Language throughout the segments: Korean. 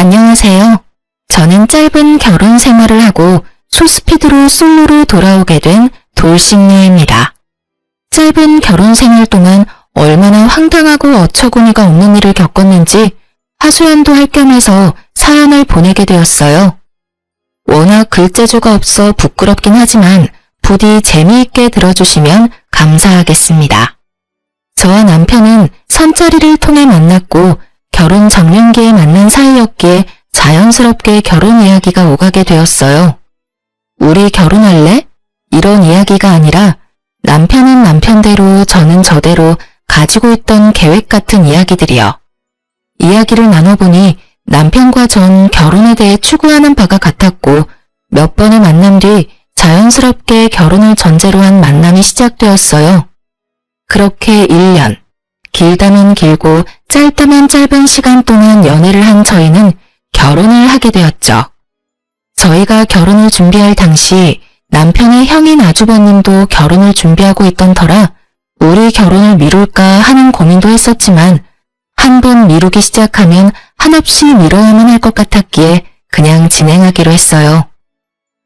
안녕하세요. 저는 짧은 결혼 생활을 하고 소스피드로 솔로로 돌아오게 된 돌싱녀입니다. 짧은 결혼 생활 동안 얼마나 황당하고 어처구니가 없는 일을 겪었는지 하소연도 할 겸해서 사연을 보내게 되었어요. 워낙 글재주가 없어 부끄럽긴 하지만 부디 재미있게 들어주시면 감사하겠습니다. 저와 남편은 선자리를 통해 만났고 결혼 정년기에 만난 사이였기에 자연스럽게 결혼 이야기가 오가게 되었어요. 우리 결혼할래? 이런 이야기가 아니라 남편은 남편대로 저는 저대로 가지고 있던 계획 같은 이야기들이요. 이야기를 나눠보니 남편과 전 결혼에 대해 추구하는 바가 같았고 몇 번의 만남 뒤 자연스럽게 결혼을 전제로 한 만남이 시작되었어요. 그렇게 1년, 길다면 길고 짧다면 짧은 시간 동안 연애를 한 저희는 결혼을 하게 되었죠. 저희가 결혼을 준비할 당시 남편의 형인 아주버님도 결혼을 준비하고 있던 터라 우리 결혼을 미룰까 하는 고민도 했었지만 한 번 미루기 시작하면 한없이 미뤄야만 할 것 같았기에 그냥 진행하기로 했어요.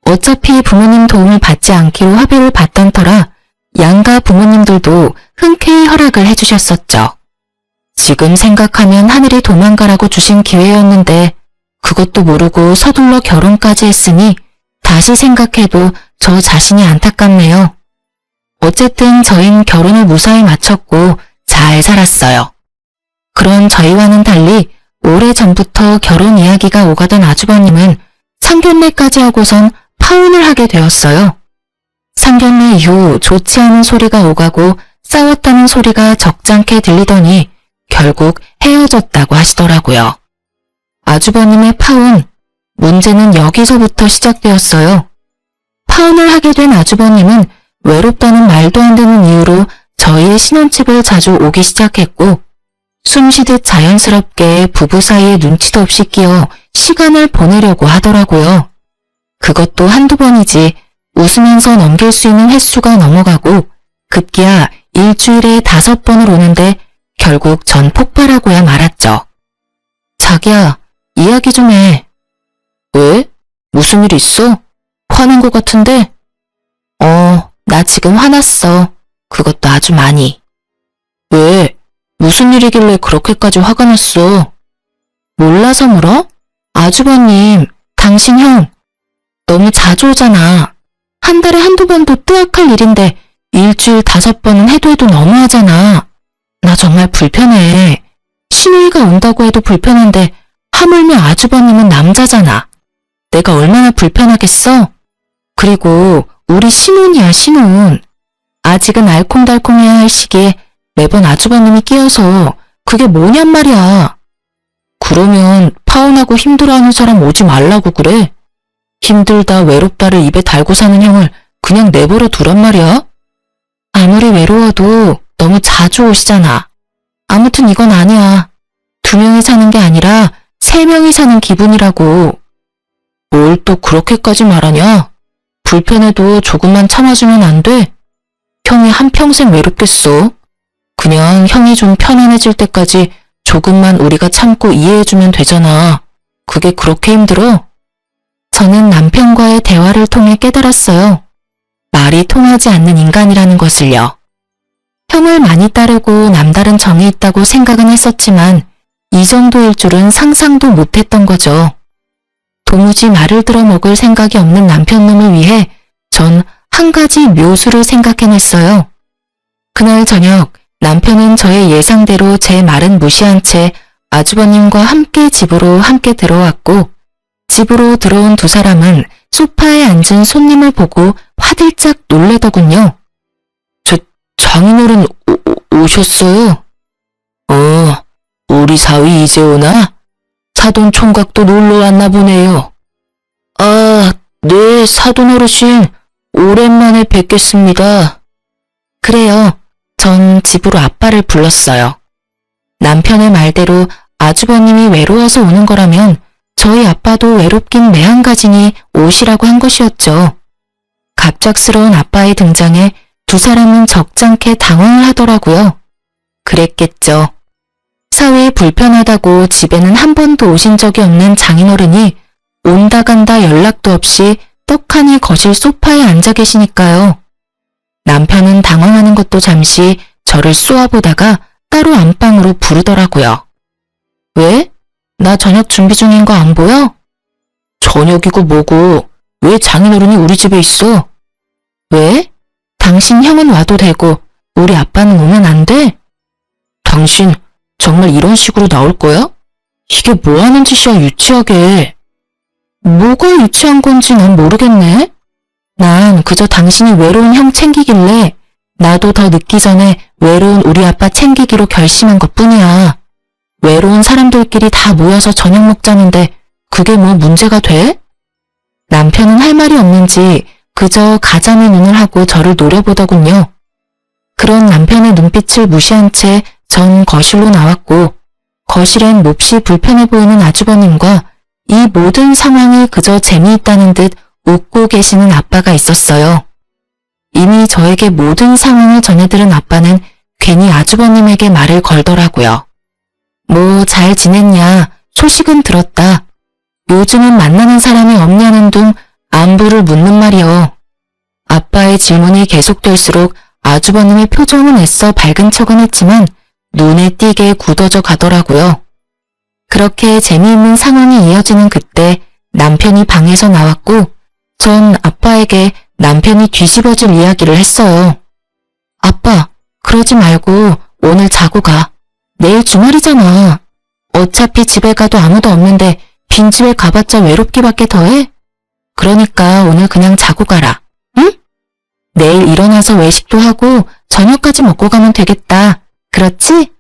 어차피 부모님 도움을 받지 않기로 합의를 봤던 터라 양가 부모님들도 흔쾌히 허락을 해주셨었죠. 지금 생각하면 하늘이 도망가라고 주신 기회였는데 그것도 모르고 서둘러 결혼까지 했으니 다시 생각해도 저 자신이 안타깝네요. 어쨌든 저흰 결혼을 무사히 마쳤고 잘 살았어요. 그런 저희와는 달리 오래전부터 결혼 이야기가 오가던 아주버님은 상견례까지 하고선 파혼을 하게 되었어요. 상견례 이후 좋지 않은 소리가 오가고 싸웠다는 소리가 적잖게 들리더니 결국 헤어졌다고 하시더라고요. 아주버님의 파혼, 문제는 여기서부터 시작되었어요. 파혼을 하게 된 아주버님은 외롭다는 말도 안 되는 이유로 저희의 신혼집을 자주 오기 시작했고 숨쉬듯 자연스럽게 부부 사이에 눈치도 없이 끼어 시간을 보내려고 하더라고요. 그것도 한두 번이지 웃으면서 넘길 수 있는 횟수가 넘어가고 급기야 일주일에 5번을 오는데 결국 전 폭발하고야 말았죠. 자기야, 이야기 좀 해. 왜? 무슨 일 있어? 화난 것 같은데? 나 지금 화났어. 그것도 아주 많이. 왜? 무슨 일이길래 그렇게까지 화가 났어? 몰라서 물어? 아주버님, 당신 형, 너무 자주 오잖아. 한 달에 한두 번도 뜨악할 일인데 일주일 5번은 해도 너무하잖아. 나 정말 불편해. 신우이가 온다고 해도 불편한데 하물며 아주버님은 남자잖아. 내가 얼마나 불편하겠어? 그리고 우리 신혼이야, 신혼. 아직은 알콩달콩해야 할 시기에 매번 아주버님이 끼어서 그게 뭐냔 말이야. 그러면 파혼하고 힘들어하는 사람 오지 말라고 그래? 힘들다 외롭다를 입에 달고 사는 형을 그냥 내버려 두란 말이야? 아무리 외로워도 너무 자주 오시잖아. 아무튼 이건 아니야. 2명이 사는 게 아니라 3명이 사는 기분이라고. 뭘 또 그렇게까지 말하냐? 불편해도 조금만 참아주면 안 돼? 형이 한평생 외롭겠어. 그냥 형이 좀 편안해질 때까지 조금만 우리가 참고 이해해주면 되잖아. 그게 그렇게 힘들어? 저는 남편과의 대화를 통해 깨달았어요. 말이 통하지 않는 인간이라는 것을요. 형을 많이 따르고 남다른 정이 있다고 생각은 했었지만 이 정도일 줄은 상상도 못했던 거죠. 도무지 말을 들어먹을 생각이 없는 남편놈을 위해 전 한 가지 묘수를 생각해냈어요. 그날 저녁 남편은 저의 예상대로 제 말은 무시한 채 아주버님과 함께 집으로 함께 들어왔고 집으로 들어온 2사람은 소파에 앉은 손님을 보고 화들짝 놀래더군요. 장인어른 오셨어요? 우리 사위 이제 오나? 사돈 총각도 놀러 왔나 보네요. 네, 사돈 어르신 오랜만에 뵙겠습니다. 그래요. 전 집으로 아빠를 불렀어요. 남편의 말대로 아주버님이 외로워서 오는 거라면 저희 아빠도 외롭긴 매한가지니 오시라고 한 것이었죠. 갑작스러운 아빠의 등장에 2사람은 적잖게 당황을 하더라고요. 그랬겠죠. 사위 불편하다고 집에는 한 번도 오신 적이 없는 장인어른이 온다 간다 연락도 없이 떡하니 거실 소파에 앉아 계시니까요. 남편은 당황하는 것도 잠시 저를 쏘아보다가 따로 안방으로 부르더라고요. 왜? 나 저녁 준비 중인 거 안 보여? 저녁이고 뭐고 왜 장인어른이 우리 집에 있어? 왜? 당신 형은 와도 되고 우리 아빠는 오면 안 돼? 당신 정말 이런 식으로 나올 거야? 이게 뭐 하는 짓이야 유치하게. 뭐가 유치한 건지 난 모르겠네. 난 그저 당신이 외로운 형 챙기길래 나도 더 늦기 전에 외로운 우리 아빠 챙기기로 결심한 것뿐이야. 외로운 사람들끼리 다 모여서 저녁 먹자는데 그게 뭐 문제가 돼? 남편은 할 말이 없는지 그저 가자미 눈을 하고 저를 노려보더군요. 그런 남편의 눈빛을 무시한 채 전 거실로 나왔고 거실엔 몹시 불편해 보이는 아주버님과 이 모든 상황이 그저 재미있다는 듯 웃고 계시는 아빠가 있었어요. 이미 저에게 모든 상황을 전해들은 아빠는 괜히 아주버님에게 말을 걸더라고요. 뭐 잘 지냈냐, 소식은 들었다. 요즘은 만나는 사람이 없냐는 둥 안부를 묻는 말이요. 아빠의 질문이 계속될수록 아주버님의 표정은 애써 밝은 척은 했지만 눈에 띄게 굳어져 가더라고요. 그렇게 재미있는 상황이 이어지는 그때 남편이 방에서 나왔고 전 아빠에게 남편이 뒤집어질 이야기를 했어요. 아빠, 그러지 말고 오늘 자고 가. 내일 주말이잖아. 어차피 집에 가도 아무도 없는데 빈집에 가봤자 외롭기밖에 더해? 그러니까 오늘 그냥 자고 가라. 응? 내일 일어나서 외식도 하고 저녁까지 먹고 가면 되겠다. 그렇지?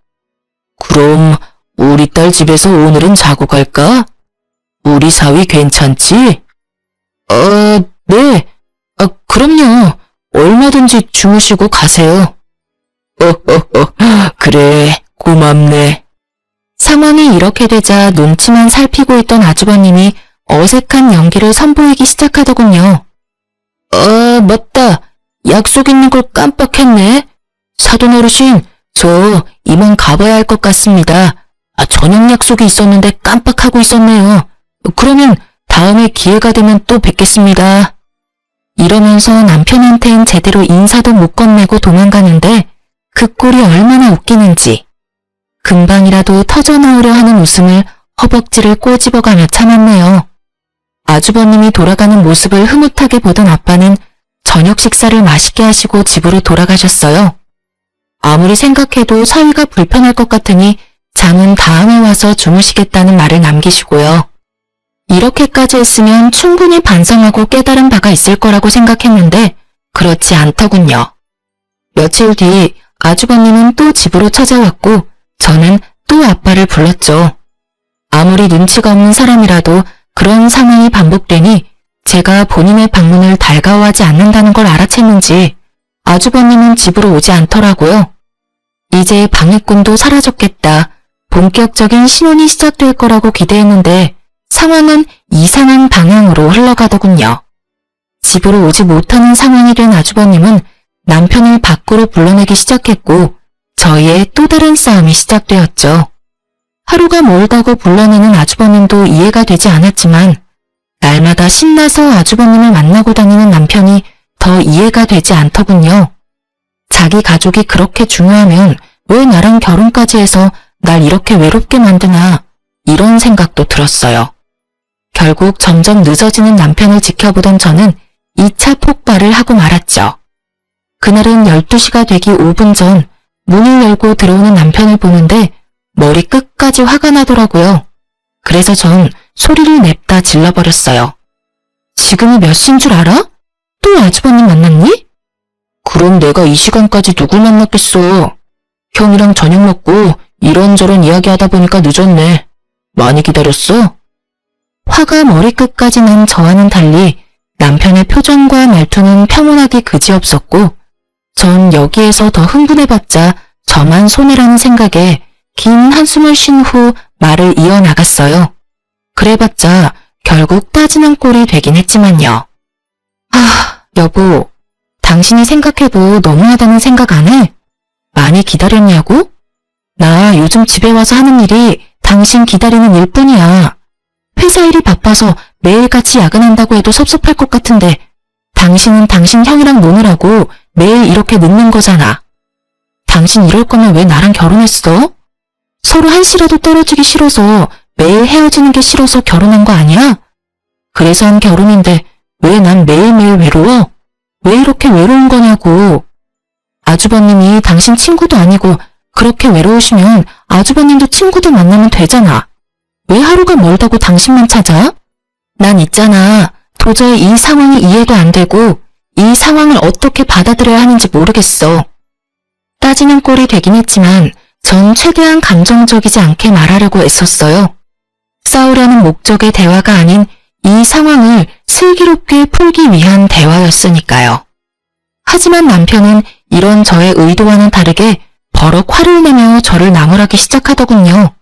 그럼 우리 딸 집에서 오늘은 자고 갈까? 우리 사위 괜찮지? 네. 그럼요. 얼마든지 주무시고 가세요. 그래, 고맙네. 상황이 이렇게 되자 눈치만 살피고 있던 아주버님이 어색한 연기를 선보이기 시작하더군요. 맞다. 약속 있는 걸 깜빡했네. 사돈 어르신, 저 이만 가봐야 할 것 같습니다. 저녁 약속이 있었는데 깜빡하고 있었네요. 그러면 다음에 기회가 되면 또 뵙겠습니다. 이러면서 남편한텐 제대로 인사도 못 건네고 도망가는데 그 꼴이 얼마나 웃기는지. 금방이라도 터져나오려 하는 웃음을 허벅지를 꼬집어가며 참았네요. 아주버님이 돌아가는 모습을 흐뭇하게 보던 아빠는 저녁 식사를 맛있게 하시고 집으로 돌아가셨어요. 아무리 생각해도 사위가 불편할 것 같으니 잠은 다음에 와서 주무시겠다는 말을 남기시고요. 이렇게까지 했으면 충분히 반성하고 깨달은 바가 있을 거라고 생각했는데 그렇지 않더군요. 며칠 뒤 아주버님은 또 집으로 찾아왔고 저는 또 아빠를 불렀죠. 아무리 눈치가 없는 사람이라도 그런 상황이 반복되니 제가 본인의 방문을 달가워하지 않는다는 걸 알아챘는지 아주버님은 집으로 오지 않더라고요. 이제 방해꾼도 사라졌겠다. 본격적인 신혼이 시작될 거라고 기대했는데 상황은 이상한 방향으로 흘러가더군요. 집으로 오지 못하는 상황이 된 아주버님은 남편을 밖으로 불러내기 시작했고 저희의 또 다른 싸움이 시작되었죠. 하루가 멀다고 불러내는 아주버님도 이해가 되지 않았지만 날마다 신나서 아주버님을 만나고 다니는 남편이 더 이해가 되지 않더군요. 자기 가족이 그렇게 중요하면 왜 나랑 결혼까지 해서 날 이렇게 외롭게 만드나 이런 생각도 들었어요. 결국 점점 늦어지는 남편을 지켜보던 저는 2차 폭발을 하고 말았죠. 그날은 12시가 되기 5분 전 문을 열고 들어오는 남편을 보는데 머리 끝까지 화가 나더라고요. 그래서 전 소리를 냅다 질러버렸어요. 지금이 몇 시인 줄 알아? 또 아주버님 만났니? 그럼 내가 이 시간까지 누굴 만났겠어. 형이랑 저녁 먹고 이런저런 이야기하다 보니까 늦었네. 많이 기다렸어? 화가 머리끝까지 난 저와는 달리 남편의 표정과 말투는 평온하기 그지없었고 전 여기에서 더 흥분해봤자 저만 손해라는 생각에 긴 한숨을 쉰 후 말을 이어나갔어요. 그래봤자 결국 따지는 꼴이 되긴 했지만요. 여보, 당신이 생각해도 너무하다는 생각 안 해? 많이 기다렸냐고? 나 요즘 집에 와서 하는 일이 당신 기다리는 일뿐이야. 회사 일이 바빠서 매일같이 야근한다고 해도 섭섭할 것 같은데 당신은 당신 형이랑 노느라고 매일 이렇게 늦는 거잖아. 당신 이럴 거면 왜 나랑 결혼했어? 서로 한시라도 떨어지기 싫어서 매일 헤어지는 게 싫어서 결혼한 거 아니야? 그래서 한 결혼인데 왜 난 매일매일 외로워? 왜 이렇게 외로운 거냐고. 아주버님이 당신 친구도 아니고 그렇게 외로우시면 아주버님도 친구들 만나면 되잖아. 왜 하루가 멀다고 당신만 찾아? 난 있잖아. 도저히 이 상황이 이해도 안 되고 이 상황을 어떻게 받아들여야 하는지 모르겠어. 따지는 꼴이 되긴 했지만 전 최대한 감정적이지 않게 말하려고 애썼어요. 싸우려는 목적의 대화가 아닌 이 상황을 슬기롭게 풀기 위한 대화였으니까요. 하지만 남편은 이런 저의 의도와는 다르게 버럭 화를 내며 저를 나무라기 시작하더군요.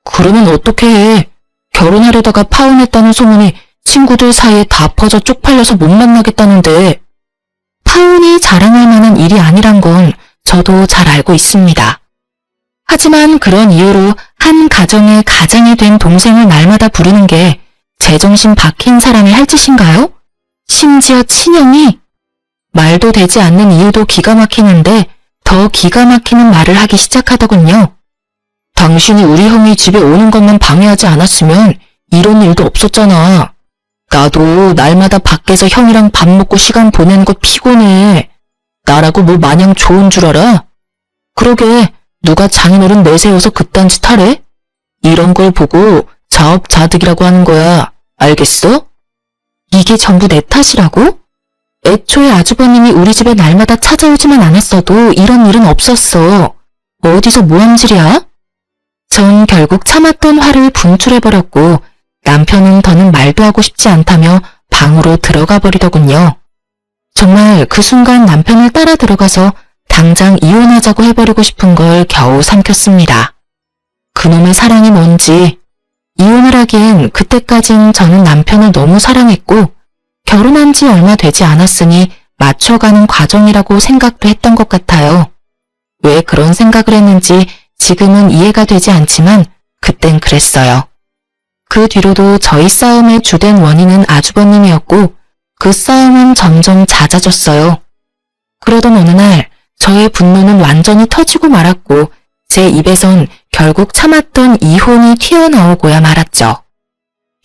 그러면 어떻게 해? 결혼하려다가 파혼했다는 소문이 친구들 사이에 다 퍼져 쪽팔려서 못 만나겠다는데. 파혼이 자랑할 만한 일이 아니란 건 저도 잘 알고 있습니다. 하지만 그런 이유로 한 가정의 가장이 된 동생을 날마다 부르는 게 제정신 박힌 사람이 할 짓인가요? 심지어 친형이? 말도 되지 않는 이유도 기가 막히는데 더 기가 막히는 말을 하기 시작하더군요. 당신이 우리 형이 집에 오는 것만 방해하지 않았으면 이런 일도 없었잖아. 나도 날마다 밖에서 형이랑 밥 먹고 시간 보내는 거 피곤해. 나라고 뭐 마냥 좋은 줄 알아? 그러게 누가 장인어른 내세워서 그딴 짓 하래? 이런 걸 보고 자업자득이라고 하는 거야. 알겠어? 이게 전부 내 탓이라고? 애초에 아주버님이 우리 집에 날마다 찾아오지만 않았어도 이런 일은 없었어. 어디서 모함질이야? 전 결국 참았던 화를 분출해버렸고 남편은 더는 말도 하고 싶지 않다며 방으로 들어가 버리더군요. 정말 그 순간 남편을 따라 들어가서 당장 이혼하자고 해버리고 싶은 걸 겨우 삼켰습니다. 그놈의 사랑이 뭔지. 이혼을 하기엔 그때까진 저는 남편을 너무 사랑했고 결혼한 지 얼마 되지 않았으니 맞춰가는 과정이라고 생각도 했던 것 같아요. 왜 그런 생각을 했는지 지금은 이해가 되지 않지만 그땐 그랬어요. 그 뒤로도 저희 싸움의 주된 원인은 아주버님이었고 그 싸움은 점점 잦아졌어요. 그러던 어느 날 저의 분노는 완전히 터지고 말았고 제 입에선 결국 참았던 이혼이 튀어나오고야 말았죠.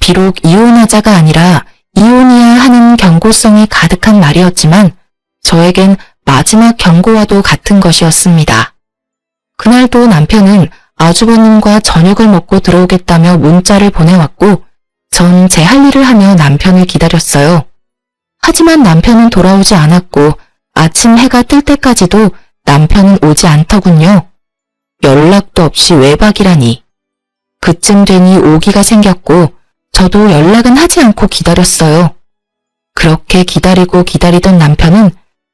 비록 이혼하자가 아니라 이혼이야 하는 경고성이 가득한 말이었지만 저에겐 마지막 경고와도 같은 것이었습니다. 그날도 남편은 아주버님과 저녁을 먹고 들어오겠다며 문자를 보내왔고 전 제 할 일을 하며 남편을 기다렸어요. 하지만 남편은 돌아오지 않았고 아침 해가 뜰 때까지도 남편은 오지 않더군요. 연락도 없이 외박이라니. 그쯤 되니 오기가 생겼고 저도 연락은 하지 않고 기다렸어요. 그렇게 기다리고 기다리던 남편은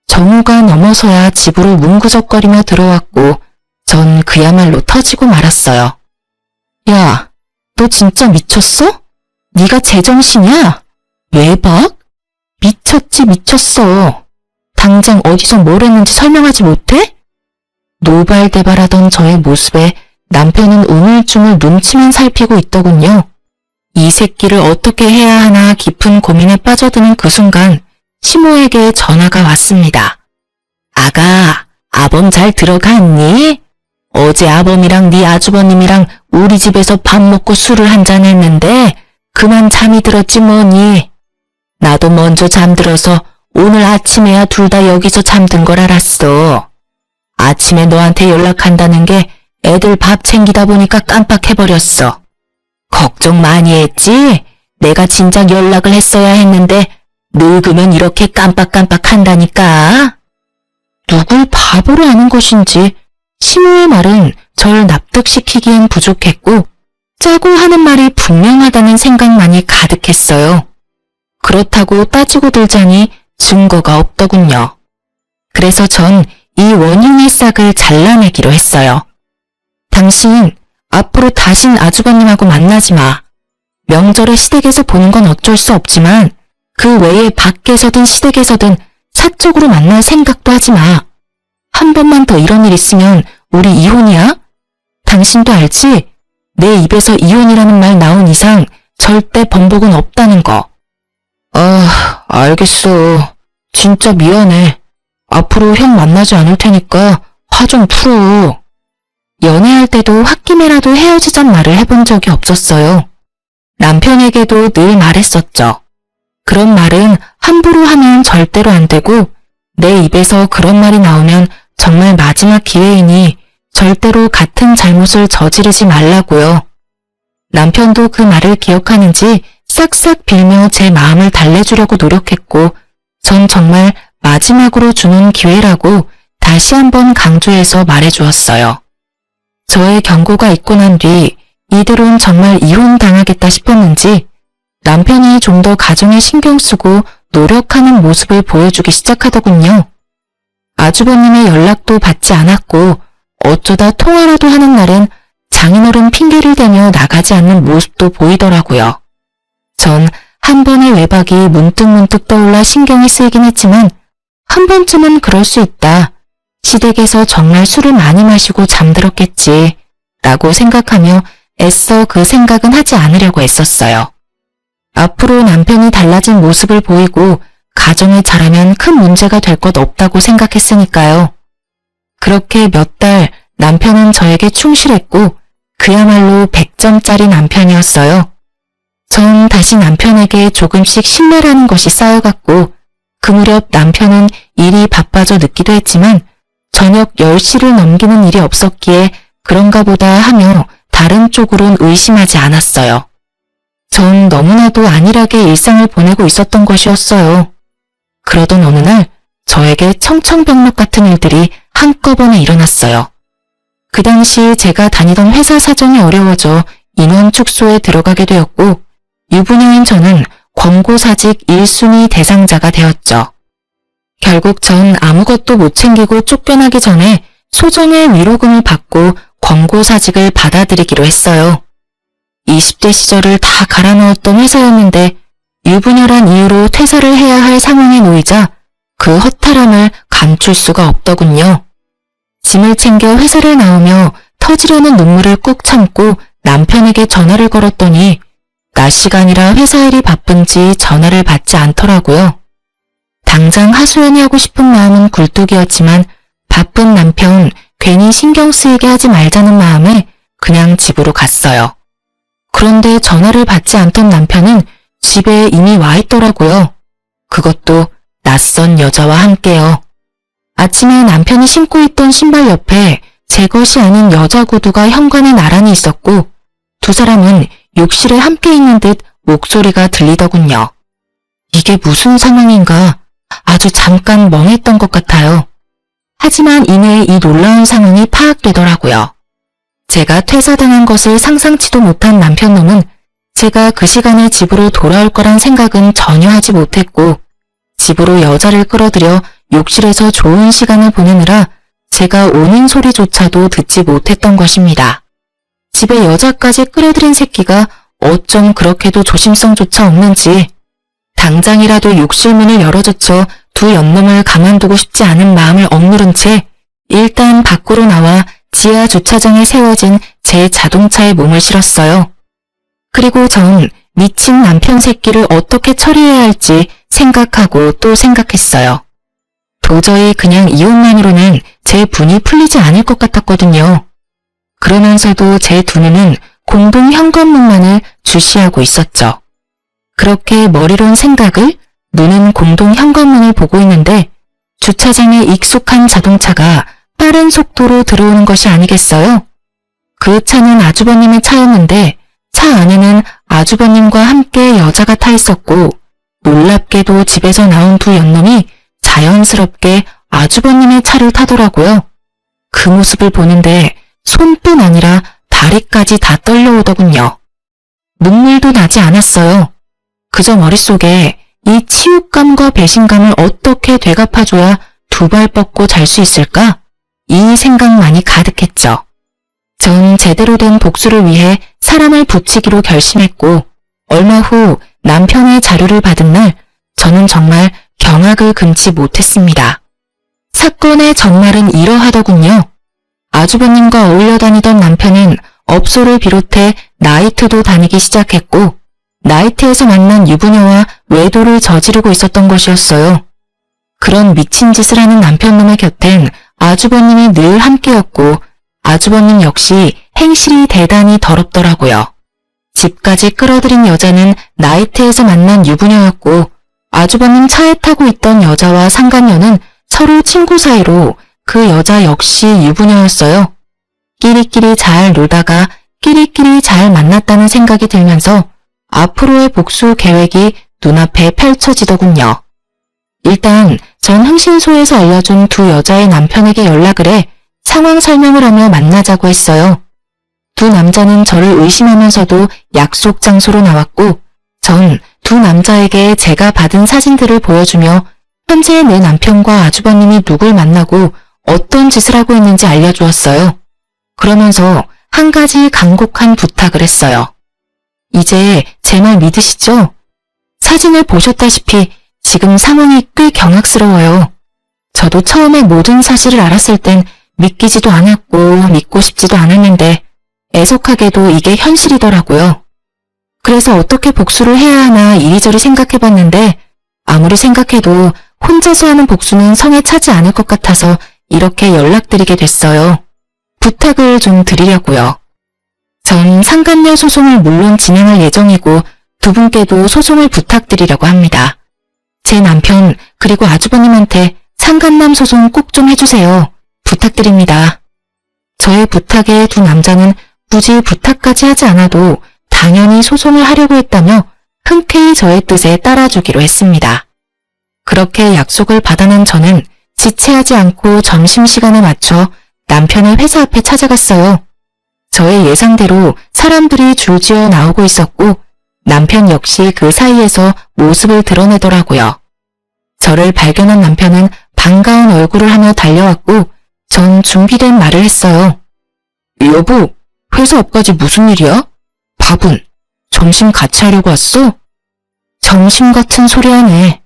정오가 넘어서야 집으로 뭉구적거리며 들어왔고 전 그야말로 터지고 말았어요. 야, 너 진짜 미쳤어? 네가 제정신이야? 외박? 미쳤지 미쳤어. 당장 어디서 뭘 했는지 설명하지 못해? 노발대발하던 저의 모습에 남편은 우물쭈물 눈치만 살피고 있더군요. 이 새끼를 어떻게 해야 하나 깊은 고민에 빠져드는 그 순간 시모에게 전화가 왔습니다. 아가, 아범 잘 들어갔니? 어제 아범이랑 네 아주버님이랑 우리 집에서 밥 먹고 술을 한잔 했는데 그만 잠이 들었지 뭐니. 나도 먼저 잠들어서 오늘 아침에야 둘 다 여기서 잠든 걸 알았어. 아침에 너한테 연락한다는 게 애들 밥 챙기다 보니까 깜빡해버렸어. 걱정 많이 했지? 내가 진작 연락을 했어야 했는데 늙으면 이렇게 깜빡깜빡 한다니까. 누굴 바보로 아는 것인지 시모의 말은 절 납득시키기엔 부족했고 짜고 하는 말이 분명하다는 생각만이 가득했어요. 그렇다고 따지고 들자니 증거가 없더군요. 그래서 전 이 원흉의 싹을 잘라내기로 했어요. 당신 앞으로 다신 아주버님하고 만나지 마. 명절에 시댁에서 보는 건 어쩔 수 없지만 그 외에 밖에서든 시댁에서든 사적으로 만날 생각도 하지 마. 한 번만 더 이런 일 있으면 우리 이혼이야? 당신도 알지? 내 입에서 이혼이라는 말 나온 이상 절대 번복은 없다는 거. 아, 알겠어. 진짜 미안해. 앞으로 형 만나지 않을 테니까 화 좀 풀어. 연애할 때도 홧김에라도 헤어지잔 말을 해본 적이 없었어요. 남편에게도 늘 말했었죠. 그런 말은 함부로 하면 절대로 안 되고 내 입에서 그런 말이 나오면 정말 마지막 기회이니 절대로 같은 잘못을 저지르지 말라고요. 남편도 그 말을 기억하는지 싹싹 빌며 제 마음을 달래주려고 노력했고 전 정말 마지막으로 주는 기회라고 다시 한번 강조해서 말해주었어요. 저의 경고가 있고 난 뒤 이대로는 정말 이혼당하겠다 싶었는지 남편이 좀 더 가정에 신경 쓰고 노력하는 모습을 보여주기 시작하더군요. 아주버님의 연락도 받지 않았고 어쩌다 통화라도 하는 날엔 장인어른 핑계를 대며 나가지 않는 모습도 보이더라고요. 전 한 번의 외박이 문득문득 떠올라 신경이 쓰이긴 했지만 한 번쯤은 그럴 수 있다. 시댁에서 정말 술을 많이 마시고 잠들었겠지 라고 생각하며 애써 그 생각은 하지 않으려고 애썼어요. 앞으로 남편이 달라진 모습을 보이고 가정을 잘하면 큰 문제가 될 것 없다고 생각했으니까요. 그렇게 몇 달 남편은 저에게 충실했고 그야말로 100점짜리 남편이었어요. 전 다시 남편에게 조금씩 신뢰라는 것이 쌓여갔고 그 무렵 남편은 일이 바빠져 늦기도 했지만 저녁 10시를 넘기는 일이 없었기에 그런가 보다 하며 다른 쪽으론 의심하지 않았어요. 전 너무나도 안일하게 일상을 보내고 있었던 것이었어요. 그러던 어느 날 저에게 청천벽력 같은 일들이 한꺼번에 일어났어요. 그 당시 제가 다니던 회사 사정이 어려워져 인원 축소에 들어가게 되었고 유부녀인 저는 권고사직 1순위 대상자가 되었죠. 결국 전 아무것도 못 챙기고 쫓겨나기 전에 소정의 위로금을 받고 권고사직을 받아들이기로 했어요. 20대 시절을 다 갈아넣었던 회사였는데 유부녀란 이유로 퇴사를 해야 할 상황에 놓이자 그 허탈함을 감출 수가 없더군요. 짐을 챙겨 회사를 나오며 터지려는 눈물을 꾹 참고 남편에게 전화를 걸었더니 낮 시간이라 회사 일이 바쁜지 전화를 받지 않더라고요. 당장 하소연이 하고 싶은 마음은 굴뚝이었지만 바쁜 남편 괜히 신경 쓰이게 하지 말자는 마음에 그냥 집으로 갔어요. 그런데 전화를 받지 않던 남편은 집에 이미 와 있더라고요. 그것도 낯선 여자와 함께요. 아침에 남편이 신고 있던 신발 옆에 제 것이 아닌 여자 구두가 현관에 나란히 있었고 두 사람은 욕실에 함께 있는 듯 목소리가 들리더군요. 이게 무슨 상황인가 아주 잠깐 멍했던 것 같아요. 하지만 이내 이 놀라운 상황이 파악되더라고요. 제가 퇴사당한 것을 상상치도 못한 남편놈은 제가 그 시간에 집으로 돌아올 거란 생각은 전혀 하지 못했고 집으로 여자를 끌어들여 욕실에서 좋은 시간을 보내느라 제가 오는 소리조차도 듣지 못했던 것입니다. 집에 여자까지 끌어들인 새끼가 어쩜 그렇게도 조심성조차 없는지 당장이라도 욕실 문을 열어젖혀 두 연놈을 가만두고 싶지 않은 마음을 억누른 채 일단 밖으로 나와 지하 주차장에 세워진 제 자동차에 몸을 실었어요. 그리고 전 미친 남편 새끼를 어떻게 처리해야 할지 생각하고 또 생각했어요. 도저히 그냥 이혼만으로는 제 분이 풀리지 않을 것 같았거든요. 그러면서도 제 두 눈은 공동 현관문만을 주시하고 있었죠. 그렇게 머리론 생각을 눈은 공동 현관문을 보고 있는데 주차장에 익숙한 자동차가 빠른 속도로 들어오는 것이 아니겠어요? 그 차는 아주버님의 차였는데 차 안에는 아주버님과 함께 여자가 타 있었고 놀랍게도 집에서 나온 두 연놈이 자연스럽게 아주버님의 차를 타더라고요. 그 모습을 보는데 손뿐 아니라 다리까지 다 떨려오더군요. 눈물도 나지 않았어요. 그저 머릿속에 이 치욕감과 배신감을 어떻게 되갚아줘야 두 발 뻗고 잘 수 있을까? 이 생각만이 가득했죠. 전 제대로 된 복수를 위해 사람을 붙이기로 결심했고 얼마 후 남편의 자료를 받은 날 저는 정말 경악을 금치 못했습니다. 사건의 전말은 이러하더군요. 아주버님과 어울려 다니던 남편은 업소를 비롯해 나이트도 다니기 시작했고 나이트에서 만난 유부녀와 외도를 저지르고 있었던 것이었어요. 그런 미친 짓을 하는 남편놈의 곁엔 아주버님이 늘 함께였고 아주버님 역시 행실이 대단히 더럽더라고요. 집까지 끌어들인 여자는 나이트에서 만난 유부녀였고 아주버님 차에 타고 있던 여자와 상간녀는 서로 친구 사이로 그 여자 역시 유부녀였어요. 끼리끼리 잘 놀다가 끼리끼리 잘 만났다는 생각이 들면서 앞으로의 복수 계획이 눈앞에 펼쳐지더군요. 일단 전 흥신소에서 알려준 두 여자의 남편에게 연락을 해 상황 설명을 하며 만나자고 했어요. 두 남자는 저를 의심하면서도 약속 장소로 나왔고 전 두 남자에게 제가 받은 사진들을 보여주며 현재 내 남편과 아주버님이 누굴 만나고 어떤 짓을 하고 있는지 알려주었어요. 그러면서 한 가지 간곡한 부탁을 했어요. 이제 제 말 믿으시죠? 사진을 보셨다시피 지금 상황이 꽤 경악스러워요. 저도 처음에 모든 사실을 알았을 땐 믿기지도 않았고 믿고 싶지도 않았는데 애석하게도 이게 현실이더라고요. 그래서 어떻게 복수를 해야 하나 이리저리 생각해봤는데 아무리 생각해도 혼자서 하는 복수는 성에 차지 않을 것 같아서 이렇게 연락드리게 됐어요. 부탁을 좀 드리려고요. 전 상간녀 소송을 물론 진행할 예정이고 두 분께도 소송을 부탁드리려고 합니다. 제 남편 그리고 아주버님한테 상간남 소송 꼭 좀 해주세요. 부탁드립니다. 저의 부탁에 두 남자는 굳이 부탁까지 하지 않아도 당연히 소송을 하려고 했다며 흔쾌히 저의 뜻에 따라주기로 했습니다. 그렇게 약속을 받아낸 저는 지체하지 않고 점심시간에 맞춰 남편의 회사 앞에 찾아갔어요. 저의 예상대로 사람들이 줄지어 나오고 있었고 남편 역시 그 사이에서 모습을 드러내더라고요. 저를 발견한 남편은 반가운 얼굴을 하며 달려왔고 전 준비된 말을 했어요. 여보, 회사 앞까지 무슨 일이야? 밥은? 점심 같이 하려고 왔어? 점심 같은 소리 하네.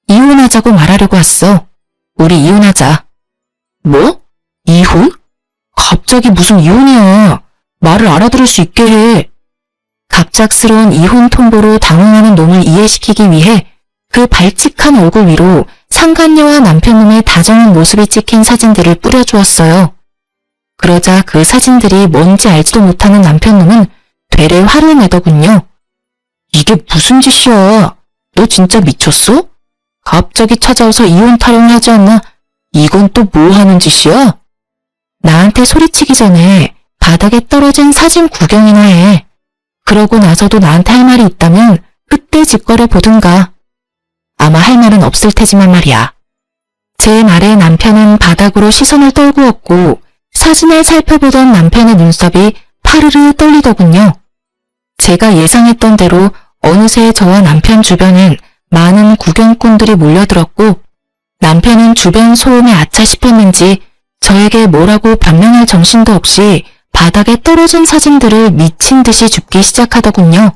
이혼하자고 말하려고 왔어. 우리 이혼하자. 뭐? 이혼? 갑자기 무슨 이혼이야. 말을 알아들을 수 있게 해. 갑작스러운 이혼 통보로 당황하는 놈을 이해시키기 위해 그 발칙한 얼굴 위로 상간녀와 남편놈의 다정한 모습이 찍힌 사진들을 뿌려주었어요. 그러자 그 사진들이 뭔지 알지도 못하는 남편놈은 되레 화를 내더군요. 이게 무슨 짓이야? 너 진짜 미쳤어? 갑자기 찾아와서 이혼 타령을 하지 않나? 이건 또 뭐 하는 짓이야? 나한테 소리치기 전에 바닥에 떨어진 사진 구경이나 해. 그러고 나서도 나한테 할 말이 있다면 그때 짓거려 보든가. 아마 할 말은 없을 테지만 말이야. 제 말에 남편은 바닥으로 시선을 떨구었고 사진을 살펴보던 남편의 눈썹이 파르르 떨리더군요. 제가 예상했던 대로 어느새 저와 남편 주변엔 많은 구경꾼들이 몰려들었고 남편은 주변 소음에 아차 싶었는지 저에게 뭐라고 변명할 정신도 없이 바닥에 떨어진 사진들을 미친 듯이 줍기 시작하더군요.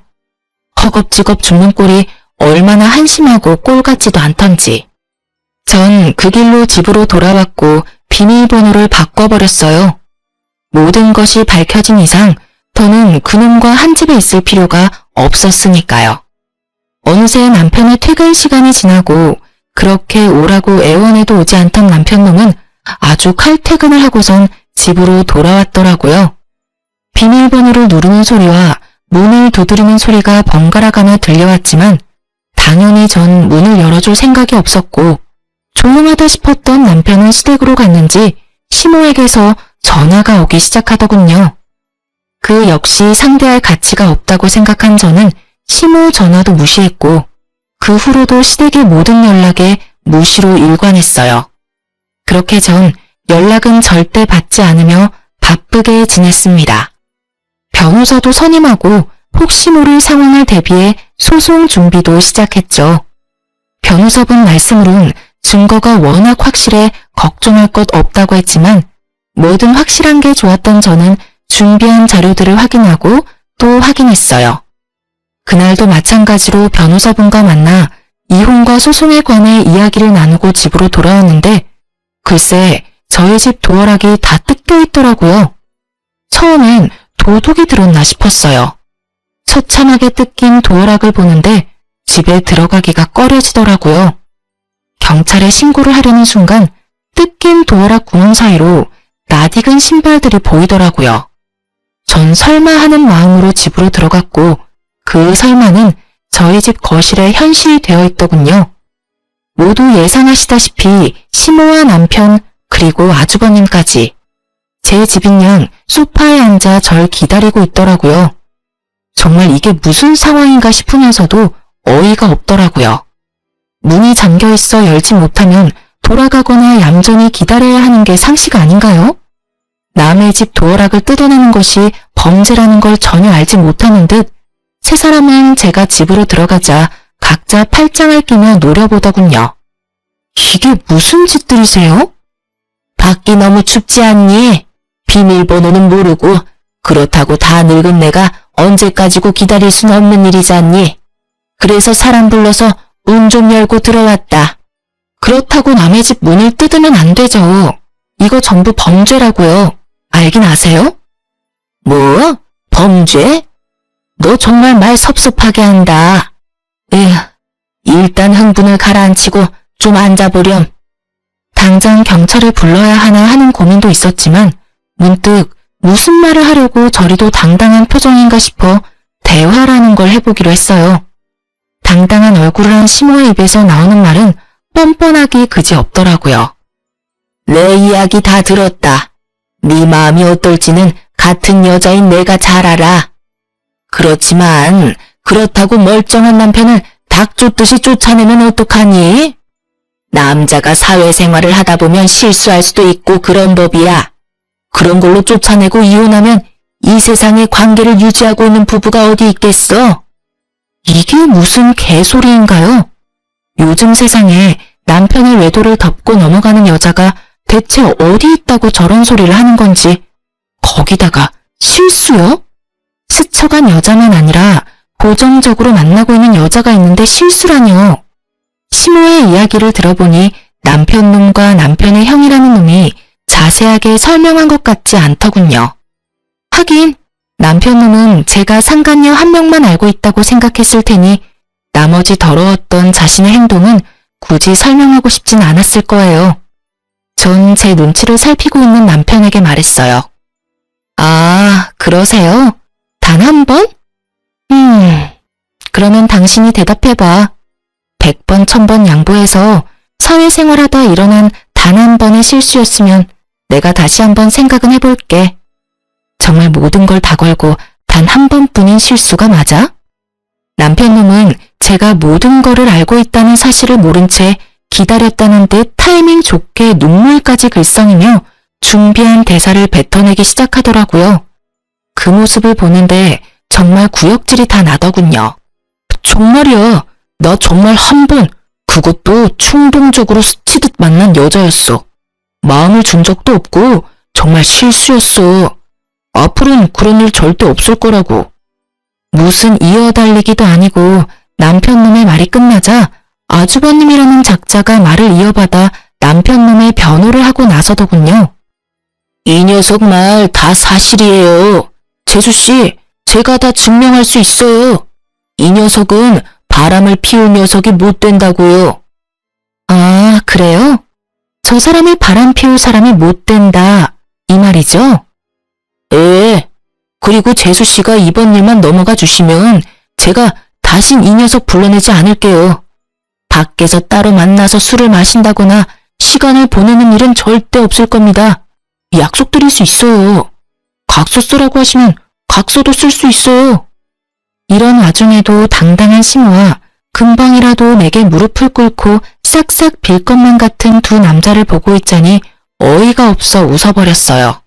허겁지겁 줍는 꼴이 얼마나 한심하고 꼴 같지도 않던지. 전 그 길로 집으로 돌아왔고 비밀번호를 바꿔버렸어요. 모든 것이 밝혀진 이상 더는 그놈과 한 집에 있을 필요가 없었으니까요. 어느새 남편의 퇴근 시간이 지나고 그렇게 오라고 애원해도 오지 않던 남편놈은 아주 칼퇴근을 하고선 집으로 돌아왔더라고요. 비밀번호를 누르는 소리와 문을 두드리는 소리가 번갈아가며 들려왔지만 당연히 전 문을 열어줄 생각이 없었고 조용하다 싶었던 남편은 시댁으로 갔는지 시모에게서 전화가 오기 시작하더군요. 그 역시 상대할 가치가 없다고 생각한 저는 시모 전화도 무시했고 그 후로도 시댁의 모든 연락에 무시로 일관했어요. 그렇게 전 연락은 절대 받지 않으며 바쁘게 지냈습니다. 변호사도 선임하고 혹시 모를 상황을 대비해 소송 준비도 시작했죠. 변호사분 말씀으론 증거가 워낙 확실해 걱정할 것 없다고 했지만 뭐든 확실한 게 좋았던 저는 준비한 자료들을 확인하고 또 확인했어요. 그날도 마찬가지로 변호사분과 만나 이혼과 소송에 관해 이야기를 나누고 집으로 돌아왔는데 글쎄 저희 집 도어락이 다 뜯겨 있더라고요. 처음엔 도둑이 들었나 싶었어요. 처참하게 뜯긴 도어락을 보는데 집에 들어가기가 꺼려지더라고요. 경찰에 신고를 하려는 순간 뜯긴 도어락 구멍 사이로 낯익은 신발들이 보이더라고요. 전 설마 하는 마음으로 집으로 들어갔고 그 설마는 저희 집 거실에 현실이 되어 있더군요. 모두 예상하시다시피 시모와 남편 그리고 아주버님까지 제 집인 양 소파에 앉아 절 기다리고 있더라고요. 정말 이게 무슨 상황인가 싶으면서도 어이가 없더라고요. 문이 잠겨 있어 열지 못하면 돌아가거나 얌전히 기다려야 하는 게 상식 아닌가요? 남의 집 도어락을 뜯어내는 것이 범죄라는 걸 전혀 알지 못하는 듯 세 사람은 제가 집으로 들어가자 각자 팔짱을 끼며 노려보더군요. 이게 무슨 짓들이세요? 밖이 너무 춥지 않니? 비밀번호는 모르고 그렇다고 다 늙은 내가 언제까지고 기다릴 순 없는 일이잖니. 그래서 사람 불러서 문 좀 열고 들어왔다. 그렇다고 남의 집 문을 뜯으면 안 되죠. 이거 전부 범죄라고요. 알긴 아세요? 뭐? 범죄? 너 정말 말 섭섭하게 한다. 에휴, 일단 흥분을 가라앉히고 좀 앉아보렴. 당장 경찰을 불러야 하나 하는 고민도 있었지만 문득 무슨 말을 하려고 저리도 당당한 표정인가 싶어 대화라는 걸 해보기로 했어요. 당당한 얼굴을 한 시모의 입에서 나오는 말은 뻔뻔하기 그지없더라고요. 내 이야기 다 들었다. 네 마음이 어떨지는 같은 여자인 내가 잘 알아. 그렇지만 그렇다고 멀쩡한 남편을 닭 쫓듯이 쫓아내면 어떡하니? 남자가 사회생활을 하다 보면 실수할 수도 있고 그런 법이야. 그런 걸로 쫓아내고 이혼하면 이 세상에 관계를 유지하고 있는 부부가 어디 있겠어? 이게 무슨 개소리인가요? 요즘 세상에 남편의 외도를 덮고 넘어가는 여자가 대체 어디 있다고 저런 소리를 하는 건지. 거기다가 실수요? 스쳐간 여자만 아니라 고정적으로 만나고 있는 여자가 있는데 실수라뇨. 시모의 이야기를 들어보니 남편 놈과 남편의 형이라는 놈이 자세하게 설명한 것 같지 않더군요. 하긴 남편 놈은 제가 상간녀 한 명만 알고 있다고 생각했을 테니 나머지 더러웠던 자신의 행동은 굳이 설명하고 싶진 않았을 거예요. 전 제 눈치를 살피고 있는 남편에게 말했어요. 아, 그러세요? 단 한 번? 그러면 당신이 대답해봐. 100번, 1000번 양보해서 사회생활하다 일어난 단 한 번의 실수였으면 내가 다시 한번 생각은 해볼게. 정말 모든 걸 다 걸고 단 한 번뿐인 실수가 맞아? 남편 놈은 제가 모든 거를 알고 있다는 사실을 모른 채 기다렸다는 듯 타이밍 좋게 눈물까지 글썽이며 준비한 대사를 뱉어내기 시작하더라고요. 그 모습을 보는데 정말 구역질이 다 나더군요. 정말이야. 나 정말 한 번, 그것도 충동적으로 스치듯 만난 여자였어. 마음을 준 적도 없고 정말 실수였어. 앞으로는 그런 일 절대 없을 거라고. 무슨 이어달리기도 아니고 남편 놈의 말이 끝나자 아주버님이라는 작자가 말을 이어받아 남편 놈의 변호를 하고 나서더군요. 이 녀석 말 다 사실이에요. 재수씨, 제가 다 증명할 수 있어요. 이 녀석은 바람을 피울 녀석이 못 된다고요. 아, 그래요? 저 사람이 바람 피울 사람이 못 된다, 이 말이죠? 예. 그리고 재수씨가 이번 일만 넘어가 주시면 제가 다신 이 녀석 불러내지 않을게요. 밖에서 따로 만나서 술을 마신다거나 시간을 보내는 일은 절대 없을 겁니다. 약속드릴 수 있어요. 각서 쓰라고 하시면 각서도 쓸 수 있어요. 이런 와중에도 당당한 시모와 금방이라도 내게 무릎을 꿇고 싹싹 빌 것만 같은 두 남자를 보고 있자니 어이가 없어 웃어버렸어요.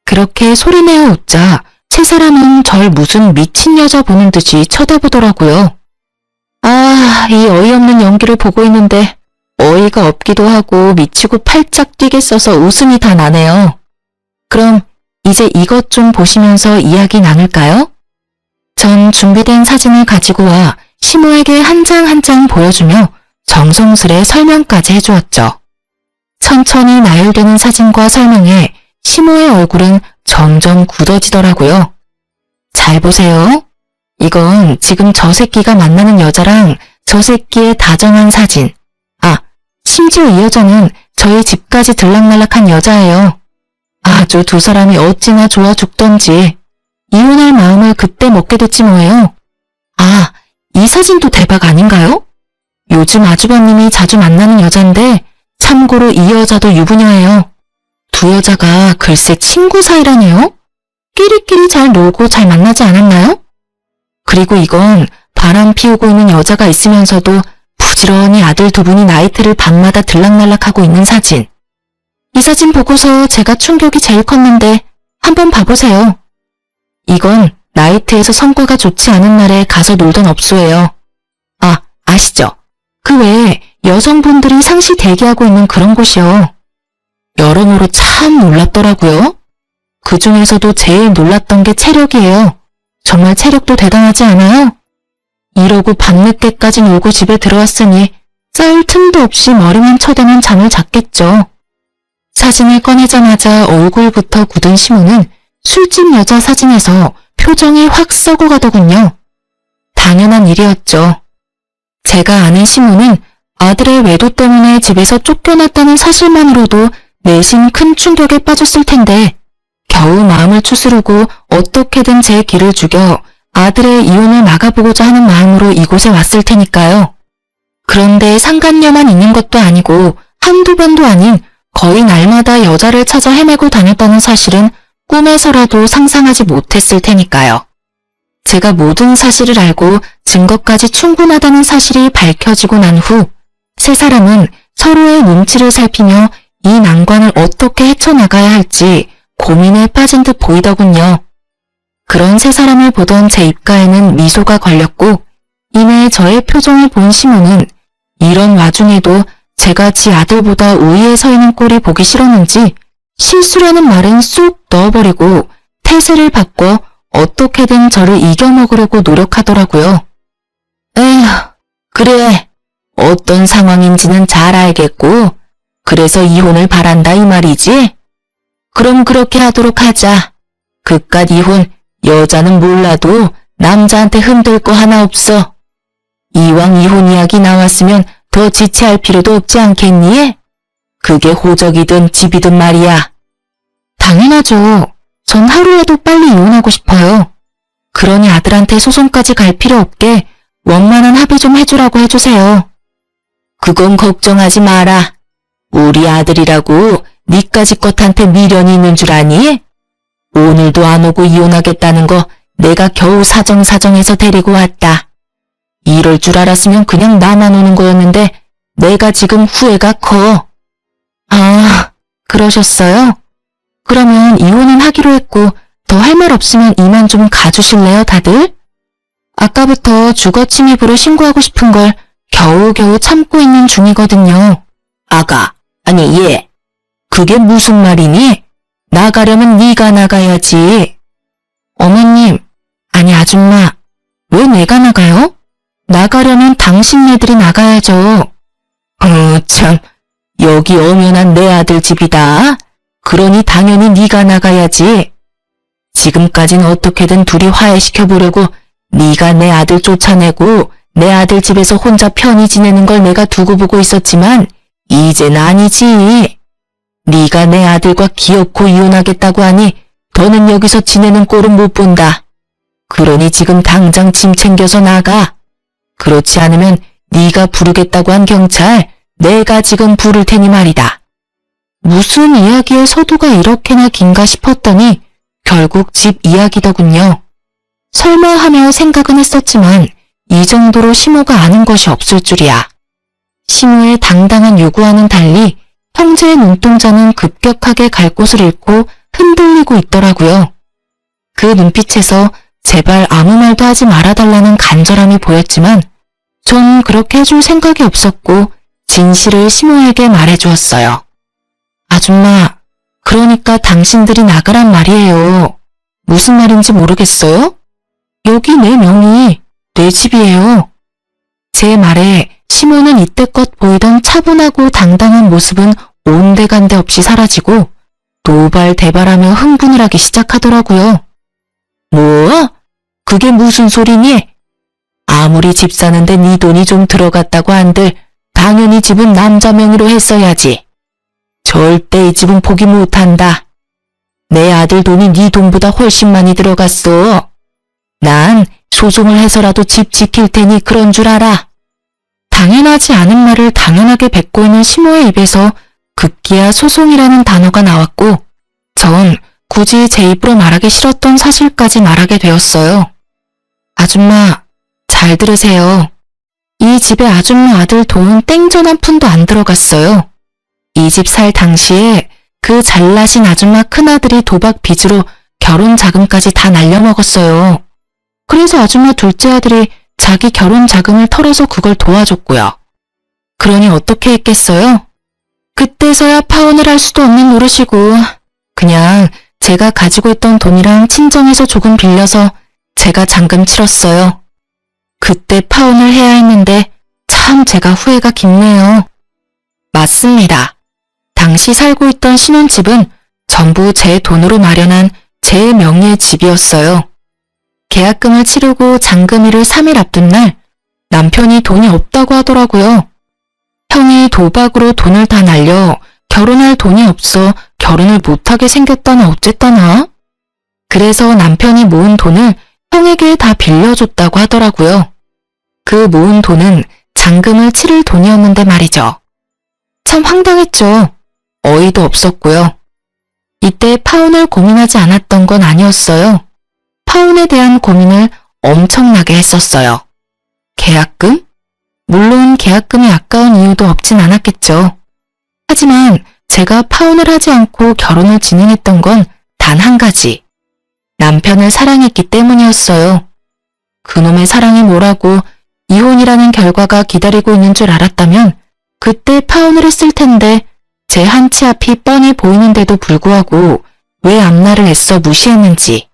그렇게 소리내어 웃자 세 사람은 절 무슨 미친 여자 보는 듯이 쳐다보더라고요. 아, 이 어이없는 연기를 보고 있는데 어이가 없기도 하고 미치고 팔짝 뛰겠어서 웃음이 다 나네요. 그럼 이제 이것 좀 보시면서 이야기 나눌까요? 전 준비된 사진을 가지고 와 시모에게 한 장 한 장 보여주며 정성스레 설명까지 해주었죠. 천천히 나열되는 사진과 설명에 시모의 얼굴은 점점 굳어지더라고요. 잘 보세요. 이건 지금 저 새끼가 만나는 여자랑 저 새끼의 다정한 사진. 아, 심지어 이 여자는 저희 집까지 들락날락한 여자예요. 아주 두 사람이 어찌나 좋아 죽던지. 이혼할 마음을 그때 먹게 됐지 뭐예요. 아, 이 사진도 대박 아닌가요? 요즘 아주버님이 자주 만나는 여잔데 참고로 이 여자도 유부녀예요. 두 여자가 글쎄 친구 사이라네요? 끼리끼리 잘 놀고 잘 만나지 않았나요? 그리고 이건 바람 피우고 있는 여자가 있으면서도 부지런히 아들 두 분이 나이트를 밤마다 들락날락하고 있는 사진. 이 사진 보고서 제가 충격이 제일 컸는데 한번 봐보세요. 이건 나이트에서 성과가 좋지 않은 날에 가서 놀던 업소예요. 아, 아시죠? 그 외에 여성분들이 상시 대기하고 있는 그런 곳이요. 여러모로 참 놀랍더라고요. 그 중에서도 제일 놀랐던 게 체력이에요. 정말 체력도 대단하지 않아요? 이러고 밤늦게까지 놀고 집에 들어왔으니 짤 틈도 없이 머리만 쳐대면 잠을 잤겠죠. 사진을 꺼내자마자 얼굴부터 굳은 시모는 술집 여자 사진에서 표정이 확 썩어가더군요. 당연한 일이었죠. 제가 아는 시모는 아들의 외도 때문에 집에서 쫓겨났다는 사실만으로도 내심 큰 충격에 빠졌을 텐데 겨우 마음을 추스르고 어떻게든 제 길을 죽여 아들의 이혼을 막아보고자 하는 마음으로 이곳에 왔을 테니까요. 그런데 상간녀만 있는 것도 아니고 한두 번도 아닌 거의 날마다 여자를 찾아 헤매고 다녔다는 사실은 꿈에서라도 상상하지 못했을 테니까요. 제가 모든 사실을 알고 증거까지 충분하다는 사실이 밝혀지고 난 후 세 사람은 서로의 눈치를 살피며 이 난관을 어떻게 헤쳐나가야 할지 고민에 빠진 듯 보이더군요. 그런 세 사람을 보던 제 입가에는 미소가 걸렸고 이내 저의 표정을 본 시모는 이런 와중에도 제가 지 아들보다 우위에 서 있는 꼴이 보기 싫었는지 실수라는 말은 쑥 넣어버리고 태세를 바꿔 어떻게든 저를 이겨먹으려고 노력하더라고요. 에휴, 그래. 어떤 상황인지는 잘 알겠고 그래서 이혼을 바란다 이 말이지? 그럼 그렇게 하도록 하자. 그깟 이혼 여자는 몰라도 남자한테 흔들 거 하나 없어. 이왕 이혼 이야기 나왔으면 더 지체할 필요도 없지 않겠니? 그게 호적이든 집이든 말이야. 당연하죠. 전 하루라도 빨리 이혼하고 싶어요. 그러니 아들한테 소송까지 갈 필요 없게 원만한 합의 좀 해주라고 해주세요. 그건 걱정하지 마라. 우리 아들이라고 니까지 것한테 미련이 있는 줄 아니? 오늘도 안 오고 이혼하겠다는 거 내가 겨우 사정사정해서 데리고 왔다. 이럴 줄 알았으면 그냥 나만 오는 거였는데 내가 지금 후회가 커. 아, 그러셨어요? 그러면 이혼은 하기로 했고 더 할 말 없으면 이만 좀 가주실래요, 다들? 아까부터 주거침입으로 신고하고 싶은 걸 겨우겨우 참고 있는 중이거든요. 아가, 아니 얘, 그게 무슨 말이니? 나가려면 네가 나가야지. 어머님, 아니 아줌마, 왜 내가 나가요? 나가려면 당신네들이 나가야죠. 참, 여기 엄연한 내 아들 집이다. 그러니 당연히 네가 나가야지. 지금까진 어떻게든 둘이 화해시켜보려고 네가 내 아들 쫓아내고 내 아들 집에서 혼자 편히 지내는 걸 내가 두고 보고 있었지만 이젠 아니지. 네가 내 아들과 기어코 이혼하겠다고 하니 더는 여기서 지내는 꼴은 못 본다. 그러니 지금 당장 짐 챙겨서 나가. 그렇지 않으면 네가 부르겠다고 한 경찰 내가 지금 부를 테니 말이다. 무슨 이야기의 서두가 이렇게나 긴가 싶었더니 결국 집 이야기더군요. 설마 하며 생각은 했었지만 이 정도로 시모가 아는 것이 없을 줄이야. 시모의 당당한 요구와는 달리 형제의 눈동자는 급격하게 갈 곳을 잃고 흔들리고 있더라고요. 그 눈빛에서 제발 아무 말도 하지 말아달라는 간절함이 보였지만 전 그렇게 해줄 생각이 없었고 진실을 시모에게 말해주었어요. 아줌마, 그러니까 당신들이 나가란 말이에요. 무슨 말인지 모르겠어요? 여기 내 명의, 내 집이에요. 제 말에 시몬은 이때껏 보이던 차분하고 당당한 모습은 온데간데 없이 사라지고 노발대발하며 흥분을 하기 시작하더라고요. 뭐? 그게 무슨 소리니? 아무리 집 사는데 네 돈이 좀 들어갔다고 한들 당연히 집은 남자 명의로 했어야지. 절대 이 집은 포기 못한다. 내 아들 돈이 네 돈보다 훨씬 많이 들어갔어. 난 소송을 해서라도 집 지킬 테니 그런 줄 알아. 당연하지 않은 말을 당연하게 뱉고 있는 시모의 입에서 급기야 소송이라는 단어가 나왔고 전 굳이 제 입으로 말하기 싫었던 사실까지 말하게 되었어요. 아줌마, 잘 들으세요. 이 집에 아줌마 아들 돈 땡전 한 푼도 안 들어갔어요. 이 집 살 당시에 그 잘나신 아줌마 큰아들이 도박 빚으로 결혼 자금까지 다 날려먹었어요. 그래서 아줌마 둘째 아들이 자기 결혼 자금을 털어서 그걸 도와줬고요. 그러니 어떻게 했겠어요? 그때서야 파혼을 할 수도 없는 노릇이고 그냥 제가 가지고 있던 돈이랑 친정에서 조금 빌려서 제가 잔금 치렀어요. 그때 파혼을 해야 했는데 참 제가 후회가 깊네요. 맞습니다. 당시 살고 있던 신혼집은 전부 제 돈으로 마련한 제 명의의 집이었어요. 계약금을 치르고 잔금일을 3일 앞둔 날 남편이 돈이 없다고 하더라고요. 형이 도박으로 돈을 다 날려 결혼할 돈이 없어 결혼을 못하게 생겼다나 어쨌다나. 그래서 남편이 모은 돈을 형에게 다 빌려줬다고 하더라고요. 그 모은 돈은 잔금을 치를 돈이었는데 말이죠. 참 황당했죠. 어이도 없었고요. 이때 파혼을 고민하지 않았던 건 아니었어요. 파혼에 대한 고민을 엄청나게 했었어요. 계약금? 물론 계약금이 아까운 이유도 없진 않았겠죠. 하지만 제가 파혼을 하지 않고 결혼을 진행했던 건 단 한 가지. 남편을 사랑했기 때문이었어요. 그놈의 사랑이 뭐라고 이혼이라는 결과가 기다리고 있는 줄 알았다면 그때 파혼을 했을 텐데 제 한치 앞이 뻔히 보이는데도 불구하고 왜 앞날을 애써 무시했는지.